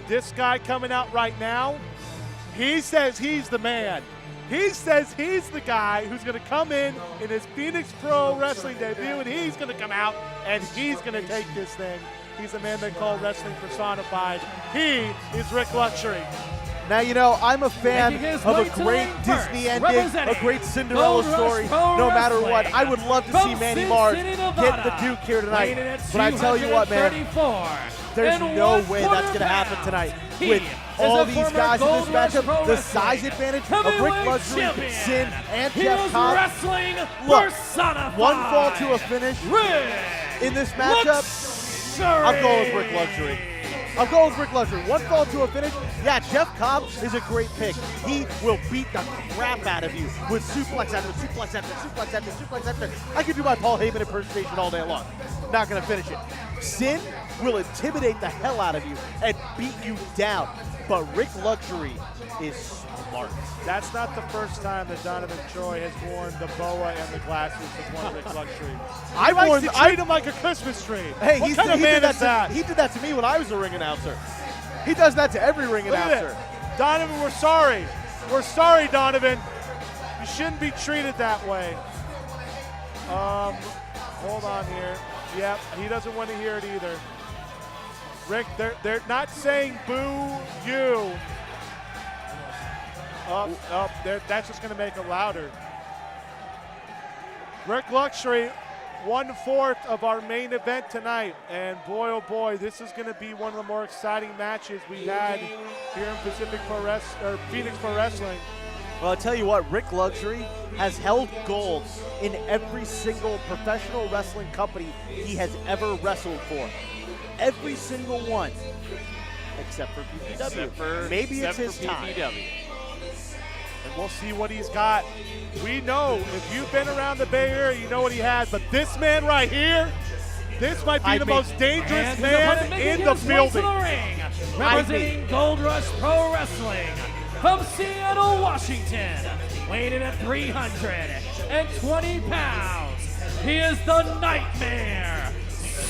This guy coming out right now, he says he's the man. He says he's the guy who's going to come in his Phoenix Pro Wrestling debut, and he's going to come out, and he's going to take this thing. He's the man they call wrestling personified. He is Rik Luxury. Now, you know, I'm a fan of a great Disney ending, a great Cinderella story, no matter what. I would love to see Manny Mars get the Duke here tonight. But I tell you what, man, there's no way that's going to happen tonight. With all these guys in this matchup, the size advantage of Rik Luxury, Synn, and Jeff Cobb. Look, one fall to a finish in this matchup. I'm going with Rik Luxury. I'm going with Rik Luxury. One fall to a finish. Yeah, Jeff Cobb is a great pick. He will beat the crap out of you with suplex after suplex after suplex after suplex after. I could do my Paul Heyman impersonation all day long. Not going to finish it. Synn will intimidate the hell out of you and beat you down. But Rik Luxury is smart. That's not the first time that Donovan Troy has worn the boa and the glasses of one Rik Luxury. I like to treat him like a Christmas tree. Hey, what kind of man is that? He did that to me when I was a ring announcer. He does that to every ring announcer. Donovan, we're sorry. We're sorry, Donovan. You shouldn't be treated that way. Hold on here. Yep, he doesn't want to hear it either. Rick, they're not saying boo you. That's just going to make it louder. Rik Luxury, 1/4 of our main event tonight. And boy, oh boy, this is going to be one of the more exciting matches we've had here in Phoenix Pro Wrestling. Well, I'll tell you what, Rik Luxury has held gold in every single professional wrestling company he has ever wrestled for. Every single one, except for PPW. Maybe it's his time. And we'll see what he's got. We know, if you've been around the Bay Area, you know what he has. But this man right here, this might be the most dangerous man in the building. Representing Gold Rush Pro Wrestling from Seattle, Washington, weighing in at 320 pounds. He is the Nightmare,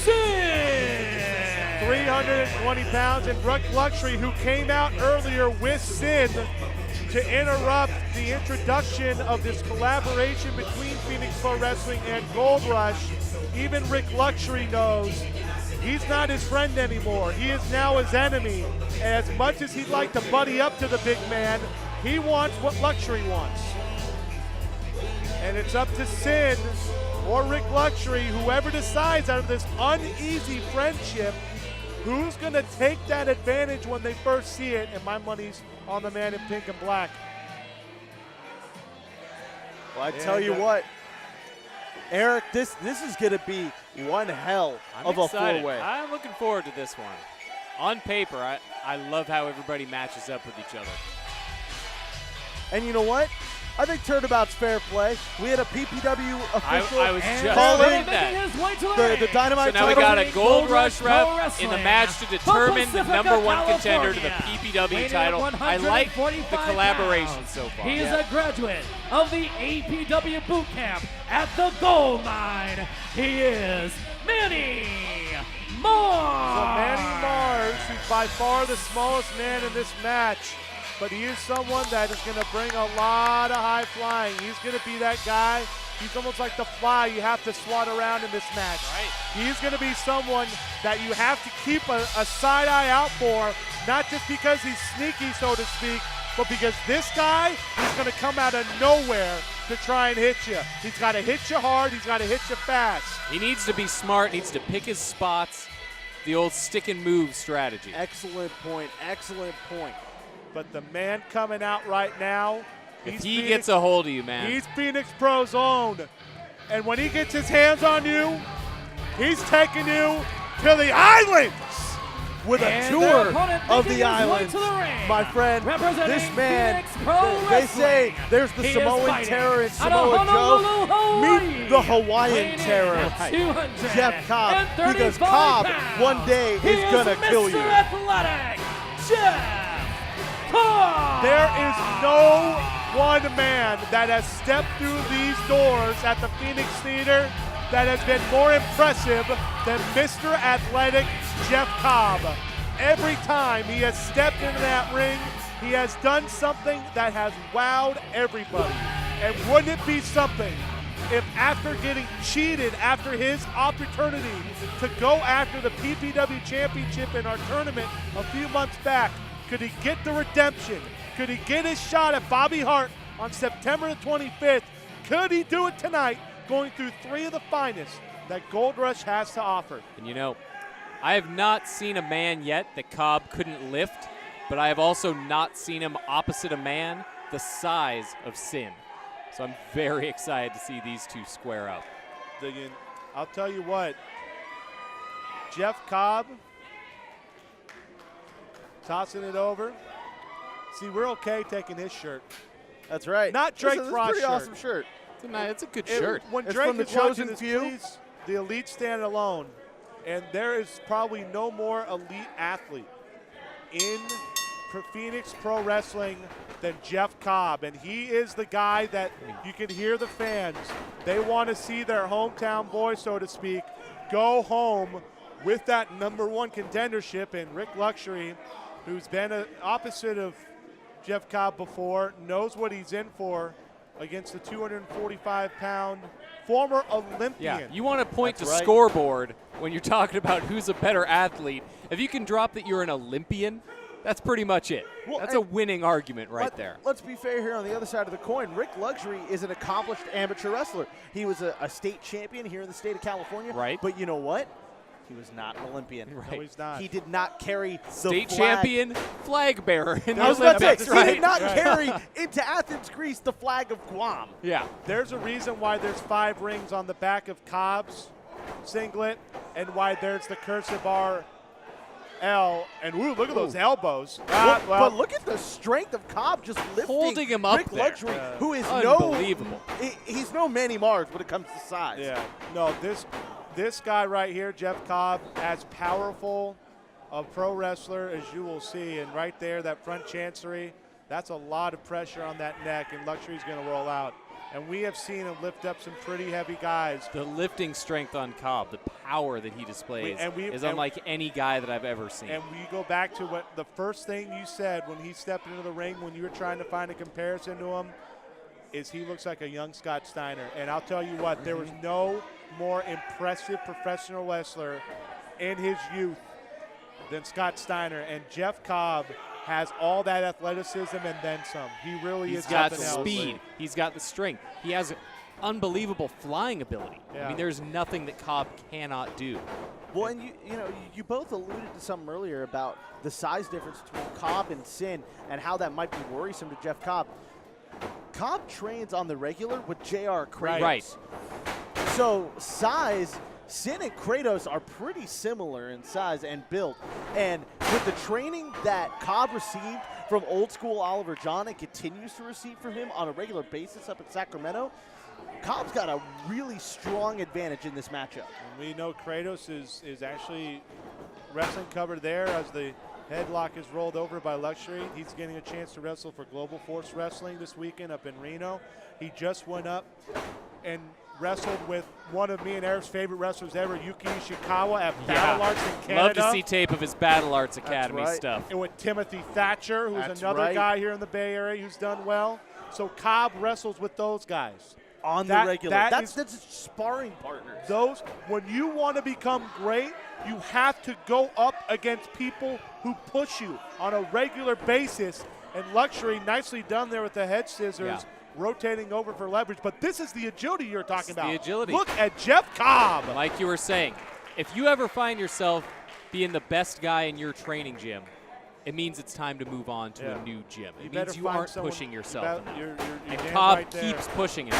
Synn. 320 pounds, and Rik Luxury, who came out earlier with Synn to interrupt the introduction of this collaboration between Phoenix Pro Wrestling and Gold Rush. Even Rik Luxury knows he's not his friend anymore. He is now his enemy. As much as he'd like to buddy up to the big man, he wants what Luxury wants. And it's up to Synn or Rik Luxury, whoever decides out of this uneasy friendship, who's going to take that advantage when they first see it. And my money's on the man in pink and black. Well, I tell you what, Eric, this is going to be one hell of a four-way. I'm looking forward to this one. On paper, I love how everybody matches up with each other. And you know what? I think turnabout's fair play. We had a PPW official I was just calling that. The Dynamite So now we title. got a Gold Rush rep in the match to determine the #1 contender to the PPW title. I like the collaboration so far. He is a graduate of the APW boot camp at the Gold Mine. He is Manny Mars. So Manny Mars, who's by far the smallest man in this match, but he is someone that is going to bring a lot of high flying. He's going to be that guy. He's almost like the fly you have to swat around in this match. Right. He's going to be someone that you have to keep a side eye out for, not just because he's sneaky, so to speak, but because this guy is going to come out of nowhere to try and hit you. He's got to hit you hard. He's got to hit you fast. He needs to be smart, needs to pick his spots, the old stick and move strategy. Excellent point. Excellent point. But the man coming out right now, if he gets a hold of you, man. He's Phoenix Pro's own. And when he gets his hands on you, he's taking you to the islands. With a tour of the islands, my friend, this man, they say there's the Samoan terror in Samoa Joe. Meet the Hawaiian terror, Jeff Cobb, because Cobb one day is going to kill you. There is no one man that has stepped through these doors at the Phoenix Theater that has been more impressive than Mr. Athletic Jeff Cobb. Every time he has stepped into that ring, he has done something that has wowed everybody. And wouldn't it be something if after getting cheated after his opportunity to go after the PPW championship in our tournament a few months back, could he get the redemption? Could he get his shot at Bobby Hart on September the 25th? Could he do it tonight, going through 3 of the finest that Gold Rush has to offer? And you know, I have not seen a man yet that Cobb couldn't lift, but I have also not seen him opposite a man the size of Synn. So I'm very excited to see these two square up. I'll tell you what, Jeff Cobb tossing it over. See, we're okay taking his shirt. That's right. Not Drake This is a Frost pretty shirt. awesome shirt. It's a good shirt. When It's Drake from the is watching chosen this, few. please, the elite stand alone. And there is probably no more elite athlete in Phoenix Pro Wrestling than Jeff Cobb. And he is the guy that you can hear the fans. They want to see their hometown boy, so to speak, go home with that #1 contendership. And Rik Luxury, who's been opposite of Jeff Cobb before, knows what he's in for against the 245-pound former Olympian. Yeah, you want to point That's to right. scoreboard when you're talking about who's a better athlete. If you can drop that you're an Olympian, that's pretty much it. Well, That's a winning argument right there. Let's be fair here on the other side of the coin. Rik Luxury is an accomplished amateur wrestler. He was a state champion here in the state of California. Right. But you know what? He was not an Olympian. Right. No, he's not. He did not carry the State flag. champion, flag bearer in the I was about to say, Olympics, he right? did not carry into Athens, Greece, the flag of Guam. Yeah. There's a reason why there's 5 rings on the back of Cobb's singlet and why there's the cursive R L. And ooh, look at those elbows. But look at the strength of Cobb just lifting Holding him up Rik there. Luxury, who is Unbelievable. he's no Manny Mars when it comes to size. Yeah. No, this guy right here, Jeff Cobb, as powerful a pro wrestler as you will see. And right there, that front chancery, that's a lot of pressure on that neck, and Luxury's going to roll out. And we have seen him lift up some pretty heavy guys. The lifting strength on Cobb, the power that he displays is unlike any guy that I've ever seen. And we go back to what the first thing you said when he stepped into the ring, when you were trying to find a comparison to him, is he looks like a young Scott Steiner. And I'll tell you what, there was no more impressive professional wrestler in his youth than Scott Steiner. And Jeff Cobb has all that athleticism and then some. He really He's is got something else. speed. He's got the strength. He has unbelievable flying ability. Yeah. I mean, there's nothing that Cobb cannot do. Well, and you both alluded to something earlier about the size difference between Cobb and Synn and how that might be worrisome to Jeff Cobb. Cobb trains on the regular with J.R. Kratos. Right. So size, Synn and Kratos are pretty similar in size and build. And with the training that Cobb received from old school Oliver John and continues to receive from him on a regular basis up in Sacramento, Cobb's got a really strong advantage in this matchup. And we know Kratos is actually wrestling covered there as the headlock is rolled over by Luxury. He's getting a chance to wrestle for Global Force Wrestling this weekend up in Reno. He just went up and wrestled with one of me and Eric's favorite wrestlers ever, Yuki Ishikawa, at Battle Arts in Canada. Love to see tape of his Battle Arts Academy right. stuff. And with Timothy Thatcher, who's That's another right. guy here in the Bay Area who's done well. So Cobb wrestles with those guys. On the regular. That's sparring partners. When you want to become great, you have to go up against people who push you on a regular basis. And Luxury, nicely done there with the head scissors, rotating over for leverage. But this is the agility you're talking about. The agility. Look at Jeff Cobb. Like you were saying, if you ever find yourself being the best guy in your training gym, it means it's time to move on to a new gym. It means you aren't pushing yourself enough. And Cobb keeps pushing it.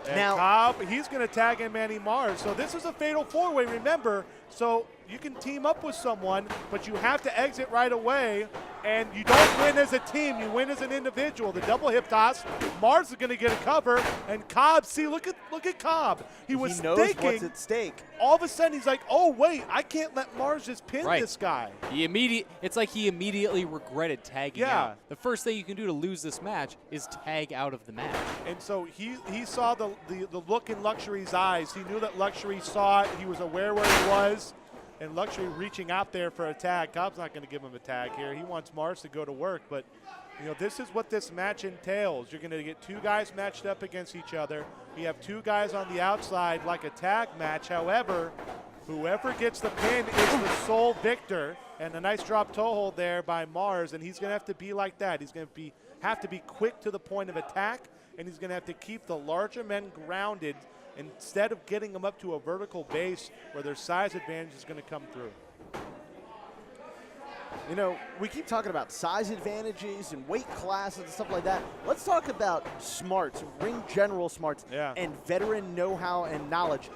And Cobb, he's going to tag in Manny Mars. So this is a fatal four-way, remember. So you can team up with someone, but you have to exit right away. And you don't win as a team, you win as an individual. The double hip toss, Mars is going to get a cover, and Cobb, see, look at Cobb. He knows thinking, what's at stake. All of a sudden he's like, oh wait, I can't let Mars just pin this guy. It's like he immediately regretted tagging out. The first thing you can do to lose this match is tag out of the match. And so he saw the look in Luxury's eyes. He knew that Luxury saw it. He was aware where he was. And Luxury reaching out there for a tag. Cobb's not going to give him a tag here. He wants Mars to go to work. But, you know, this is what this match entails. You're going to get two guys matched up against each other. You have two guys on the outside like a tag match. However, whoever gets the pin is the sole victor. And a nice drop toe hold there by Mars. And he's going to have to be like that. He's going to have to be quick to the point of attack. And he's going to have to keep the larger men grounded instead of getting them up to a vertical base where their size advantage is going to come through. You know, we keep talking about size advantages and weight classes and stuff like that. Let's talk about smarts, ring general smarts, and veteran know-how and knowledge.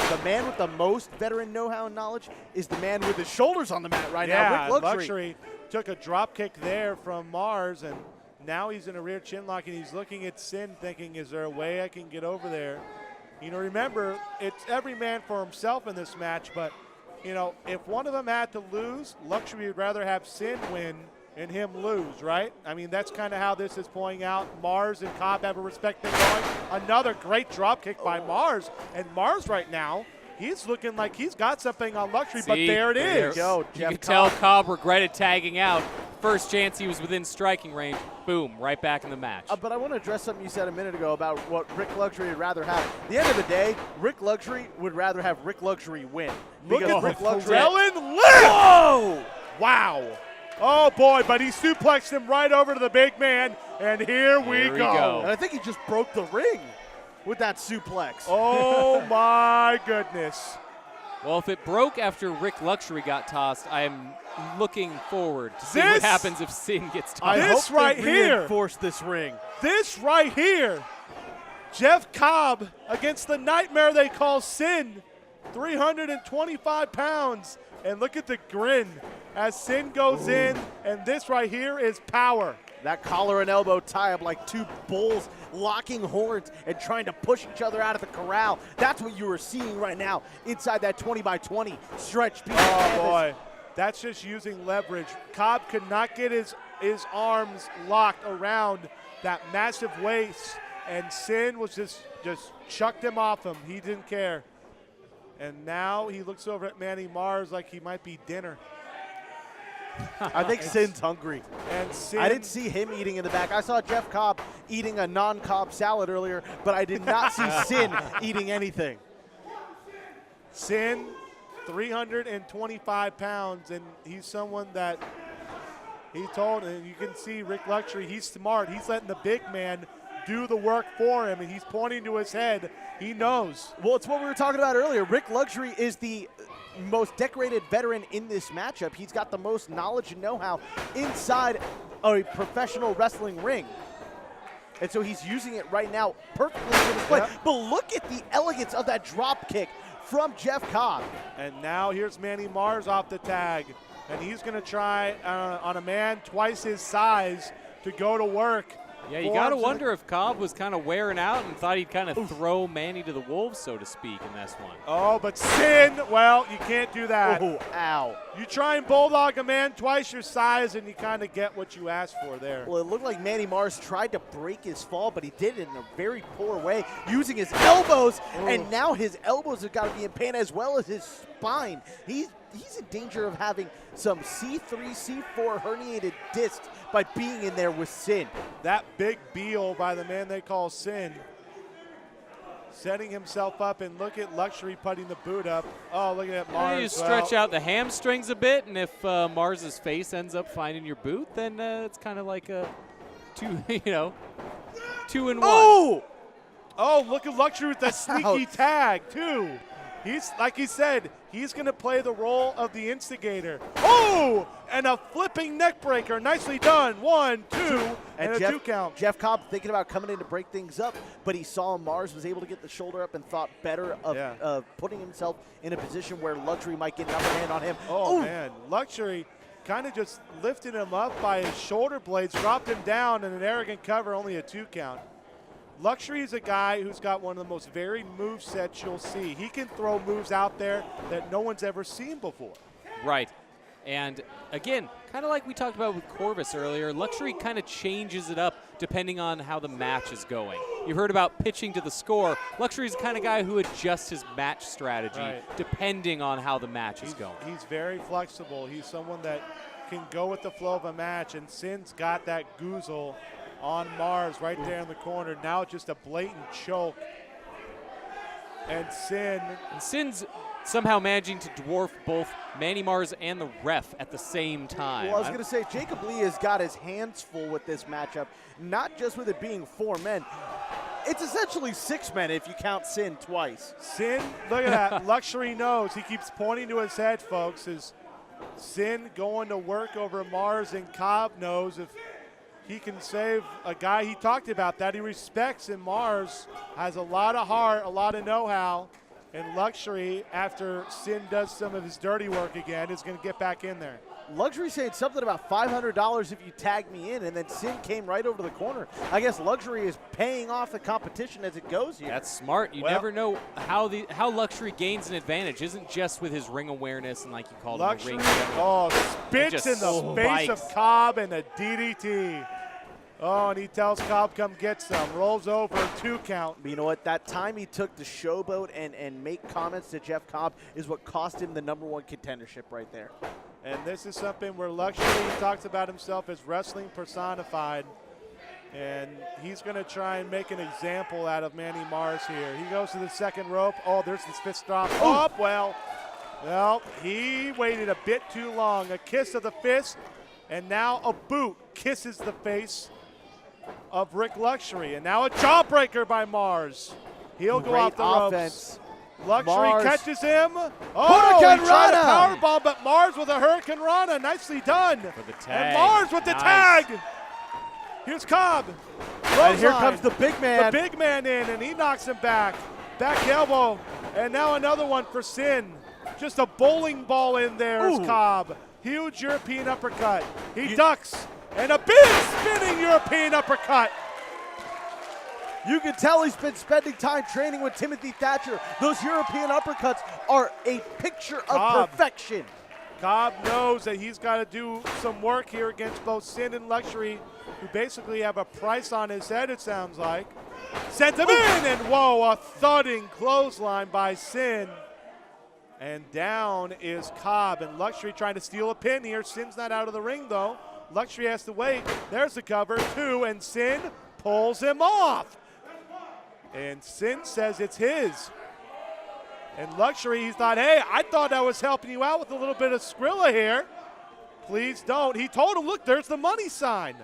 The man with the most veteran know-how and knowledge is the man with his shoulders on the mat right now, Rik Luxury took a drop kick there from Mars, and now he's in a rear chin lock, and he's looking at Synn thinking, is there a way I can get over there? You know, remember, it's every man for himself in this match, but, you know, if one of them had to lose, Luxury would rather have Synn win and him lose, right? I mean, that's kind of how this is playing out. Mars and Cobb have a respect thing going. Another great drop kick by Mars, and Mars right now, he's looking like he's got something on Luxury, but there it is. You can tell Cobb regretted tagging out. First chance he was within striking range, boom, right back in the match. But I want to address something you said a minute ago about what Rik Luxury would rather have. At the end of the day, Rik Luxury would rather have Rik Luxury win. Look at Rik Luxury. Whoa! Wow. Oh, boy, but he suplexed him right over to the big man, and here we go. And I think he just broke the ring with that suplex. Oh, my goodness. Well, if it broke after Rik Luxury got tossed, I am looking forward to see what happens if Synn gets tossed. I hope right here reinforce this ring. This right here, Jeff Cobb against the nightmare they call Synn, 325 pounds. And look at the grin as Synn goes in, and this right here is power. That collar and elbow tie-up like two bulls locking horns and trying to push each other out of the corral. That's what you are seeing right now inside that 20-by-20 stretch piece. Oh, boy. That's just using leverage. Cobb could not get his arms locked around that massive waist, and Synn was just chucked him off him. He didn't care. And now he looks over at Manny Mars like he might be dinner. I think Synn's hungry. And Synn, I didn't see him eating in the back. I saw Jeff Cobb eating a non-Cobb salad earlier, but I did not see Synn eating anything. Synn, 325 pounds, and he's someone that he told, and you can see Rik Luxury, he's smart. He's letting the big man do the work for him, and he's pointing to his head. He knows. Well, it's what we were talking about earlier. Rik Luxury is the most decorated veteran in this matchup. He's got the most knowledge and know-how inside a professional wrestling ring. And so he's using it right now perfectly for his play. But look at the elegance of that drop kick from Jeff Cobb. And now here's Manny Mars off the tag. And he's going to try on a man twice his size to go to work. Yeah, you got to wonder if Cobb was kind of wearing out and thought he'd kind of throw Manny to the wolves, so to speak, in this one. Oh, but Synn, well, you can't do that. Oh, ow. You try and bulldog a man twice your size, and you kind of get what you asked for there. Well, it looked like Manny Mars tried to break his fall, but he did it in a very poor way, using his elbows, and now his elbows have got to be in pain as well as his spine. He's in danger of having some C3, C4 herniated discs by being in there with Synn. That big Beal by the man they call Synn, setting himself up, and look at Luxury putting the boot up. Oh, look at that Mars. You stretch out the hamstrings a bit, and if Mars's face ends up finding your boot, then it's kind of like a 2-in-1. Oh, look at Luxury with that sneaky tag, too. He's, like he said, he's going to play the role of the instigator. Oh, and a flipping neck breaker. Nicely done. 1, 2, and a 2 count. Jeff Cobb thinking about coming in to break things up, but he saw Mars was able to get the shoulder up and thought better of putting himself in a position where Luxury might get an upper hand on him. Oh, man. Luxury kind of just lifted him up by his shoulder blades, dropped him down in an arrogant cover, only a 2 count. Luxury is a guy who's got one of the most varied move sets you'll see. He can throw moves out there that no one's ever seen before. Right. And again, kind of like we talked about with Corvus earlier, Luxury kind of changes it up depending on how the match is going. You heard about pitching to the score. Luxury is the kind of guy who adjusts his match strategy depending on how the match is going. He's very flexible. He's someone that can go with the flow of a match, and Synn's got that goozle on Mars right there in the corner. Now just a blatant choke. And Synn's somehow managing to dwarf both Manny Mars and the ref at the same time. Well, I was going to say, Jacob Lee has got his hands full with this matchup, not just with it being 4 men. It's essentially 6 men if you count Synn twice. Synn, look at that. Luxury knows. He keeps pointing to his head, folks. Is Synn going to work over Mars, and Cobb knows if he can save a guy he talked about that he respects, and Mars has a lot of heart, a lot of know-how, and Luxury, after Synn does some of his dirty work again, is going to get back in there. Luxury saying something about $500 if you tag me in, and then Synn came right over to the corner. I guess Luxury is paying off the competition as it goes here. That's smart. You never know how Luxury gains an advantage. Isn't just with his ring awareness and, like you called him, the ring. Spits in the face of Cobb and a DDT. Oh, and he tells Cobb, come get some. Rolls over, 2 count. But you know what? That time he took to showboat and make comments to Jeff Cobb is what cost him the #1 contendership right there. And this is something where Luxury talks about himself as wrestling personified. And he's going to try and make an example out of Manny Mars here. He goes to the second rope. Oh, there's his fist drop. Oh, well, he waited a bit too long. A kiss of the fist, and now a boot kisses the face of Rik Luxury. And now a jawbreaker by Mars. He'll go off the ropes. Luxury catches him. Oh, he tried a powerbomb, but Mars with a Hurricane Rana. Nicely done. For the tag. And Mars with the tag. Here's Cobb. And here comes the big man. The big man in, and he knocks him back. Back elbow. And now another one for Synn. Just a bowling ball in there is Cobb. Huge European uppercut. He ducks. And a big spinning European uppercut. You can tell he's been spending time training with Timothy Thatcher. Those European uppercuts are a picture of perfection. Cobb knows that he's got to do some work here against both Synn and Luxury, who basically have a price on his head, it sounds like. Sends him in, and whoa, a thudding clothesline by Synn. And down is Cobb, and Luxury trying to steal a pin here. Synn's not out of the ring, though. Luxury has to wait. There's the cover, 2, and Synn pulls him off. And Synn says it's his. And Luxury, he thought, hey, I thought I was helping you out with a little bit of Skrilla here. Please don't. He told him, look, there's the money sign.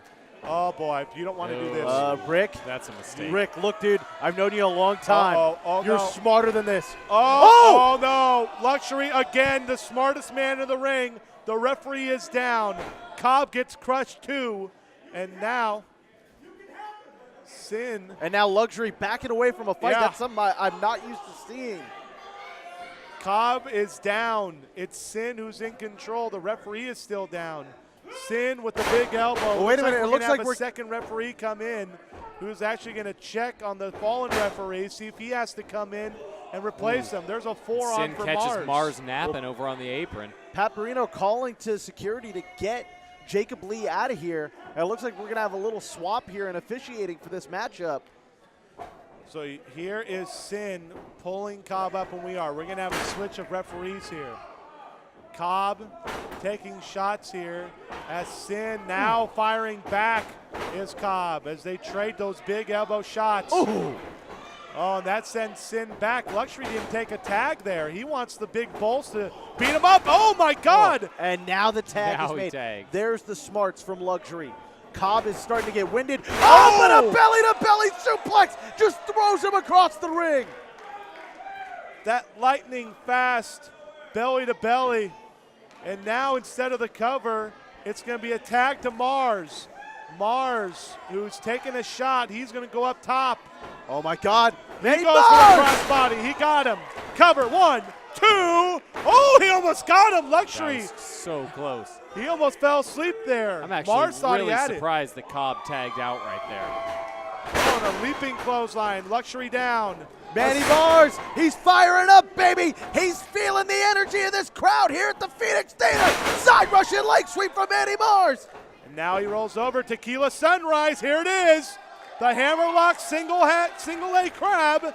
Oh, boy, you don't want to do this. Rick. That's a mistake. Rick, look, dude, I've known you a long time. You're smarter than this. Oh, no. Luxury, again, the smartest man in the ring. The referee is down. Cobb gets crushed, too. And now Synn. And now Luxury backing away from a fight. That's something I'm not used to seeing. Cobb is down. It's Synn who's in control. The referee is still down. Synn with the big elbow. Well, wait a minute. It looks like we're second referee come in, who's actually going to check on the fallen referee, see if he has to come in and replace him. There's a forearm for Mars. Synn catches Mars napping over on the apron. Pat Perino calling to security to get Jacob Lee out of here. And it looks like we're going to have a little swap here in officiating for this matchup. So here is Synn pulling Cobb up, and we're going to have a switch of referees here. Cobb taking shots here as Synn now firing back is Cobb as they trade those big elbow shots. Ooh. Oh, and that sends Synn back. Luxury didn't take a tag there. He wants the big bulls to beat him up. Oh, my God. Oh, and now the tag is made. There's the smarts from Luxury. Cobb is starting to get winded. Oh, but a belly-to-belly suplex just throws him across the ring. that lightning fast belly to belly. And now instead of the cover, it's going to be a tag to Mars. Mars, who's taking a shot, he's going to go up top. Oh my God. He goes for the crossbody. He got him. Cover, 1, 2. Oh, he almost got him. Luxury. That was so close. He almost fell asleep there. I'm actually Mars thought really he had surprised that Cobb tagged out right there. Oh, and a leaping clothesline. Luxury down. Manny Mars, he's firing up, baby. He's feeling the energy of this crowd here at the Phoenix Theater. Side Russian leg sweep from Manny Mars. And now he rolls over. Tequila Sunrise. Here it is. The hammerlock single leg crab.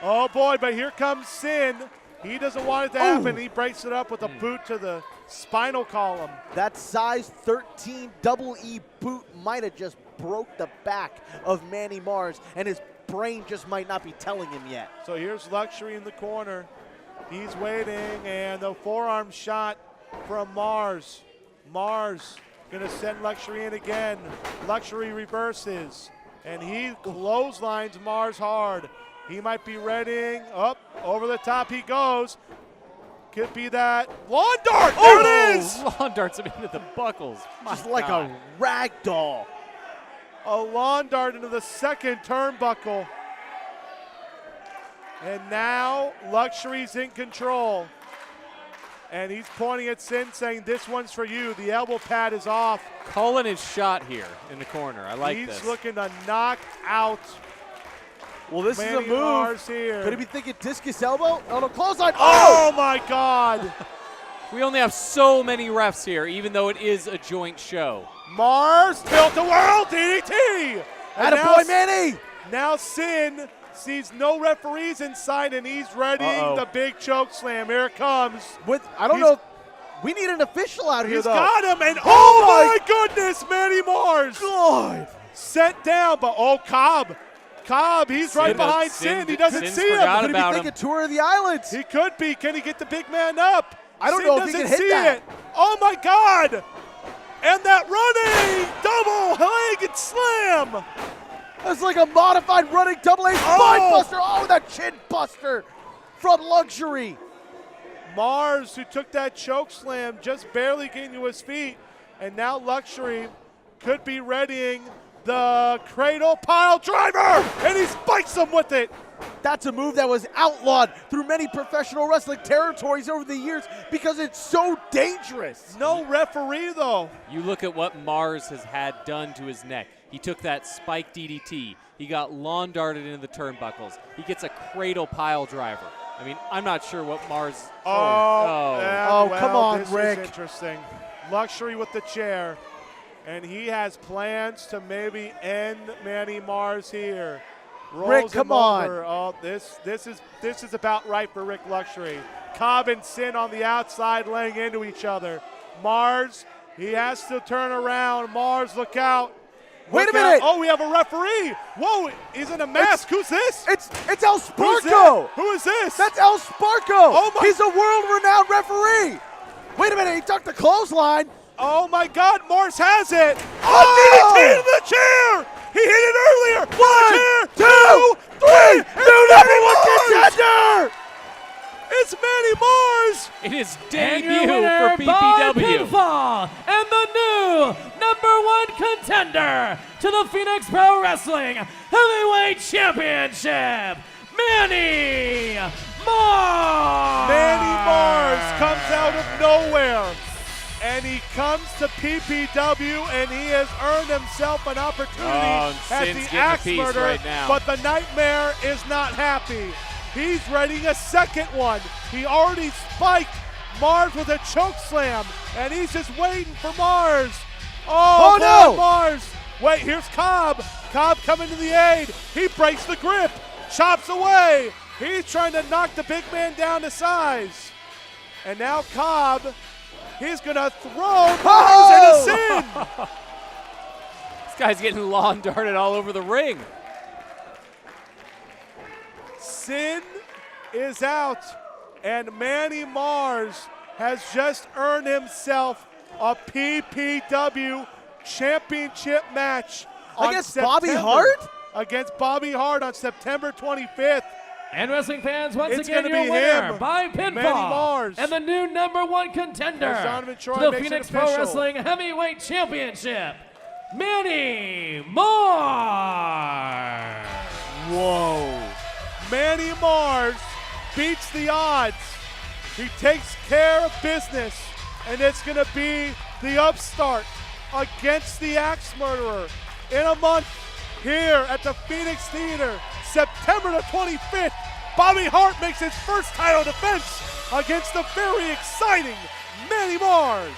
Oh boy, but here comes Synn. He doesn't want it to happen. He breaks it up with a boot to the spinal column. That size 13 double E boot might have just broke the back of Manny Mars, and his brain just might not be telling him yet. So here's Luxury in the corner. He's waiting, and the forearm shot from Mars. Mars gonna send Luxury in again. Luxury reverses, and he clotheslines Mars hard. He might be readying. Up, over the top he goes. Could be that lawn dart. There it is. Lawn darts him into the buckles. Just like a rag doll. A lawn dart into the second turnbuckle. And now Luxury's in control. And he's pointing at Synn saying, this one's for you. The elbow pad is off. Calling his shot here in the corner. I like this. He's looking to knock out Well, this Manny is a move. Mars here. Could he be thinking discus elbow? Oh, no, clothesline. Oh my God. We only have so many refs here, even though it is a joint show. Mars, tilt-a-whirl, DDT. Attaboy, Manny. Now Synn sees no referees inside, and he's readying the big choke slam. Here it comes. I don't know. We need an official out here, He's though. got him, and oh my goodness, Manny Mars. God. Set down, but Cobb, he's right behind Synn. He doesn't see him. Could he be thinking tour of the islands? He could be. Can he get the big man up? I don't Synn know if he can hit that. It. Oh my God. And that running double-legged slam. That's like a modified running double-A spine buster. Oh, that chin buster from Luxury. Mars, who took that choke slam, just barely getting to his feet. And now Luxury could be readying the cradle pile driver. And he spikes him with it. That's a move that was outlawed through many professional wrestling territories over the years because it's so dangerous. No referee, though. You look at what Mars has had done to his neck. He took that spike DDT. He got lawn darted into the turnbuckles. He gets a cradle pile driver. I mean, I'm not sure what Mars. Come on, this Rick. is interesting. Luxury with the chair. And he has plans to maybe end Manny Mars here. Rolls Rick, come on. over. Oh, this is about right for Rik Luxury. Cobb and Synn on the outside laying into each other. Mars, he has to turn around. Mars, look out. Wait a minute. Oh, we have a referee. Whoa, he's in a mask. Who's this? It's El Sparko. Who is this? That's El Sparko. Oh my. He's a world-renowned referee. Wait a minute. He ducked the clothesline. Oh my God, Mars has it. Oh, DDT to the chair. He hit it earlier. 1, 2, 3. New number one contender. It's Manny Mars. It is And debut your winner for by PPW. pinfall, and the new #1 contender to the Phoenix Pro Wrestling Heavyweight Championship, Manny Mars. Manny Mars comes out of nowhere, and he comes to PPW, and he has earned himself an opportunity and at Synn's the getting a Axe piece Murder, right now. but the Nightmare is not happy. He's readying a second one. He already spiked Mars with a choke slam, and he's just waiting for Mars. Oh no, Mars. Wait, here's Cobb. Cobb coming to the aid. He breaks the grip, chops away. He's trying to knock the big man down to size. And now Cobb, he's gonna throw Mars into Synn. This guy's getting lawn darted all over the ring. Synn is out, and Manny Mars has just earned himself a PPW championship match against Bobby Hart? Against Bobby Hart on September 25th. And wrestling fans, once It's again, gonna your be winner him, by Manny pinfall, Mars. and the new #1 contender Donovan Troy to the makes it Phoenix Pro official. Wrestling Heavyweight Championship, Manny Mars. Whoa. Manny Mars beats the odds. He takes care of business, and it's going to be the upstart against the Axe Murderer in a month here at the Phoenix Theater, September the 25th. Bobby Hart makes his first title defense against the very exciting Manny Mars.